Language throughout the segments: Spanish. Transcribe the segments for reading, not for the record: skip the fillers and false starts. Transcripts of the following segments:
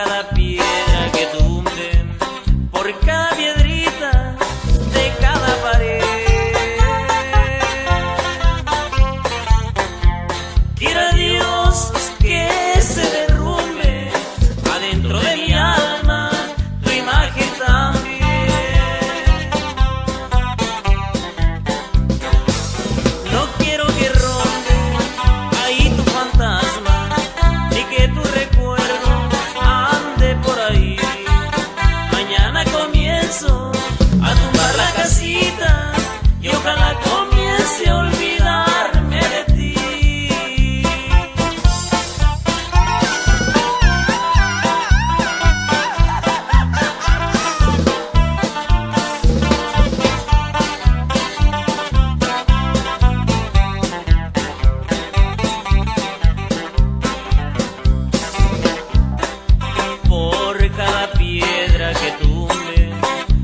cada piedra que tumbe, por cada piedrita de cada pared. Quiera Dios que se derrumbe adentro de mi alma tu imagen también. No quiero que ronde ahí tu fantasma, ni que tu recuerdo ande por ahí. Mañana comienzo a tumbar la casita y ojalá comience a olvidarme de ti. Por cada piedra que tumbe,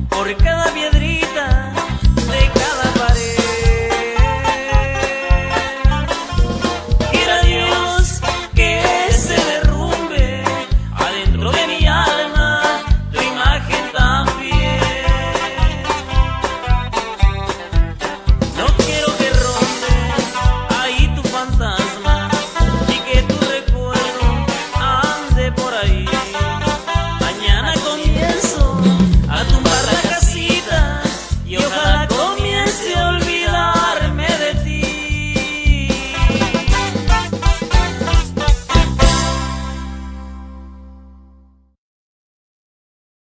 por cada piedrita de cada pared. Quiera Dios que se derrumbe adentro de mi alma tu imagen también. No quiero que ronde ahí tu fantasma, ni que tu recuerdo ande por ahí.